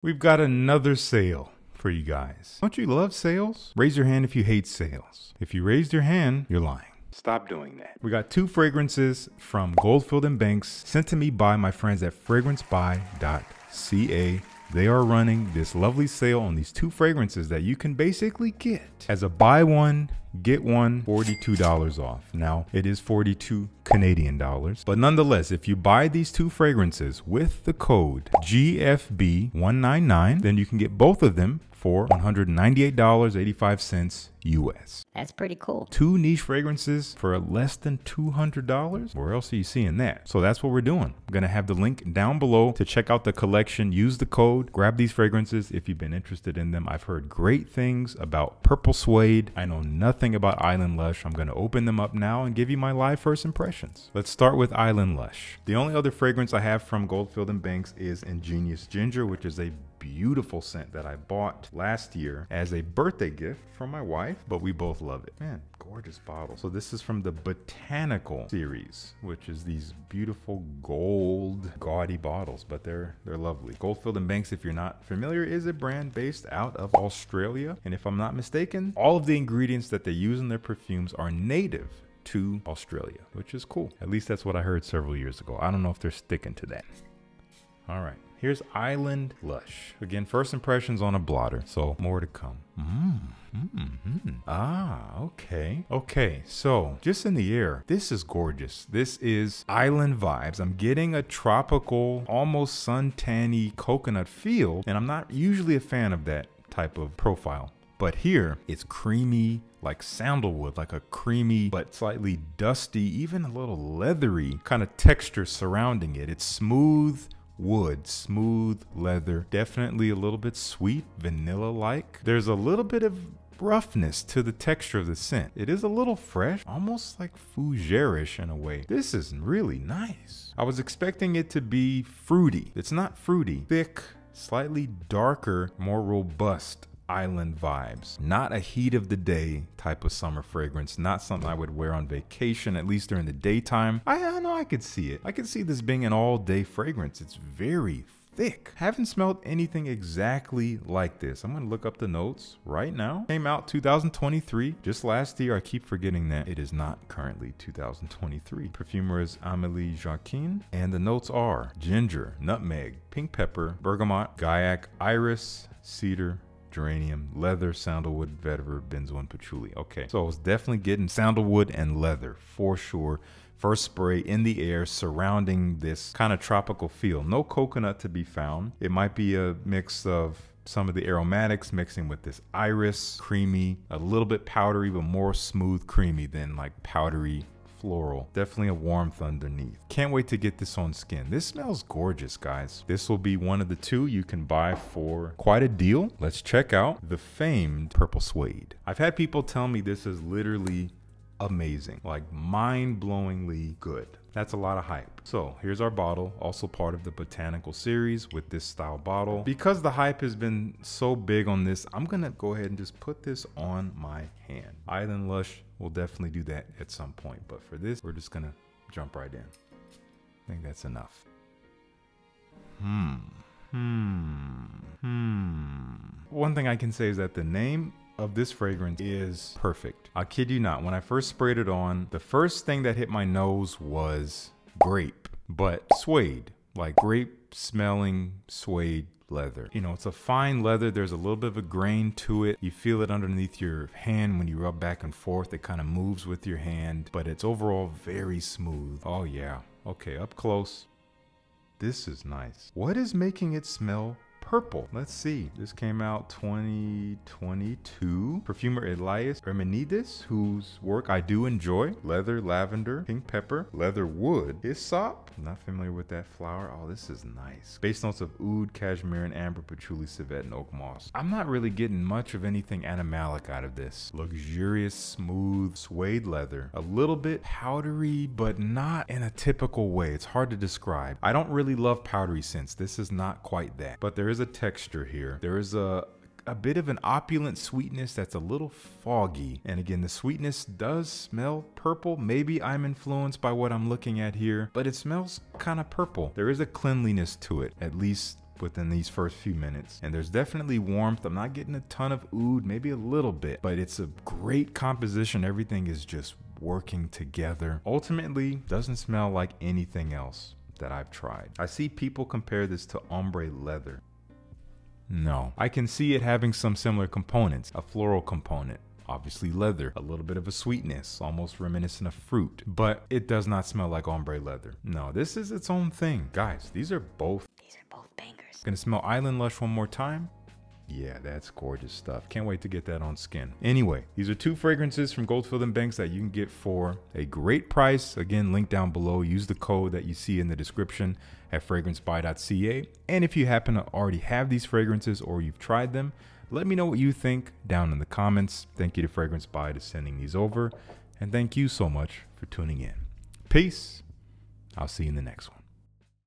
We've got another sale for you guys. Don't you love sales? Raise your hand if you hate sales. If you raised your hand, you're lying. Stop doing that. We got 2 fragrances from Goldfield Banks sent to me by my friends at fragrancebuy.ca. They are running this lovely sale on these 2 fragrances that you can basically get as a buy one, get one, $42 off. Now, it is 42 Canadian dollars, but nonetheless, if you buy these 2 fragrances with the code GFB199, then you can get both of them for $198.85 US. That's pretty cool. 2 niche fragrances for less than $200? Where else are you seeing that? So that's what we're doing. I'm going to have the link down below to check out the collection. Use the code, grab these fragrances if you've been interested in them. I've heard great things about Purple Suede. I know nothing about Island Lush. I'm going to open them up now and give you my live first impressions. Let's start with Island Lush. The only other fragrance I have from Goldfield Banks is Ingenious Ginger, which is a beautiful scent that I bought last year as a birthday gift from my wife, but we both love it. Man, gorgeous bottle. So this is from the Botanical series, which is these beautiful gold gaudy bottles, but they're lovely. Goldfield Banks, if you're not familiar, is a brand based out of Australia, and if I'm not mistaken, all of the ingredients that they use in their perfumes are native to Australia, which is cool. At least that's what I heard several years ago. I don't know if they're sticking to that. All right. Here's Island Lush. Again, first impressions on a blotter, so more to come. Okay. Okay, so just in the air, this is gorgeous. This is island vibes. I'm getting a tropical, almost suntan-y coconut feel, and I'm not usually a fan of that type of profile. But here, it's creamy, like sandalwood, like a creamy but slightly dusty, even a little leathery kind of texture surrounding it. It's smooth wood, smooth leather, definitely a little bit sweet, vanilla-like. There's a little bit of roughness to the texture of the scent. It is a little fresh, almost like fougere-ish in a way. This is really nice. I was expecting it to be fruity. It's not fruity. Thick, slightly darker, more robust island vibes. Not a heat of the day type of summer fragrance. Not something I would wear on vacation, at least during the daytime. I know I could see it. I could see this being an all-day fragrance. It's very thick. Haven't smelled anything exactly like this. I'm gonna look up the notes right now. Came out 2023, just last year. I keep forgetting that it is not currently 2023. Perfumer is Amélie Jacquin, and the notes are ginger, nutmeg, pink pepper, bergamot, gaiac, iris, cedar, geranium, leather, sandalwood, vetiver, benzoin, patchouli. Okay, so I was definitely getting sandalwood and leather for sure. First spray in the air surrounding this kind of tropical feel. No coconut to be found. It might be a mix of some of the aromatics mixing with this iris, creamy, a little bit powdery, but more smooth creamy than like powdery floral. Definitely a warmth underneath. Can't wait to get this on skin. This smells gorgeous, guys. This will be one of the 2 you can buy for quite a deal. Let's check out the famed Purple Suede. I've had people tell me this is literally amazing, like mind-blowingly good. That's a lot of hype. So here's our bottle, also part of the Botanical series with this style bottle. Because the hype has been so big on this, I'm gonna go ahead and just put this on my hand. Island Lush will definitely do that at some point, but for this, we're just gonna jump right in. I think that's enough. One thing I can say is that the name of this fragrance is perfect. I kid you not, when I first sprayed it on, the first thing that hit my nose was grape, but suede, like grape smelling suede leather. You know, it's a fine leather. There's a little bit of a grain to it. You feel it underneath your hand when you rub back and forth. It kind of moves with your hand, but it's overall very smooth. Oh yeah. Okay, up close. This is nice. What is making it smell purple? Let's see. This came out 2022. Perfumer Elias Hermenides, whose work I do enjoy. Leather, lavender, pink pepper, leather wood, hyssop. Not familiar with that flower. Oh, this is nice. Base notes of oud, cashmere, and amber, patchouli, civet, and oak moss. I'm not really getting much of anything animalic out of this. Luxurious, smooth suede leather. A little bit powdery, but not in a typical way. It's hard to describe. I don't really love powdery scents. This is not quite that. But there is a texture here. There is a bit of an opulent sweetness that's a little foggy. And again, the sweetness does smell purple. Maybe I'm influenced by what I'm looking at here, but it smells kind of purple. There is a cleanliness to it, at least within these first few minutes. And there's definitely warmth. I'm not getting a ton of oud, maybe a little bit, but it's a great composition. Everything is just working together. Ultimately, doesn't smell like anything else that I've tried. I see people compare this to ombre leather. No, I can see it having some similar components, a floral component. Obviously leather, a little bit of a sweetness, almost reminiscent of fruit, but it does not smell like ombre leather. No, this is its own thing. Guys, these are both bangers. Gonna smell Island Lush one more time. Yeah, that's gorgeous stuff. Can't wait to get that on skin. Anyway, these are 2 fragrances from Goldfield Banks that you can get for a great price. Again, link down below. Use the code that you see in the description at fragrancebuy.ca. And if you happen to already have these fragrances or you've tried them, let me know what you think down in the comments. Thank you to Fragrance Buy to sending these over. And thank you so much for tuning in. Peace. I'll see you in the next one.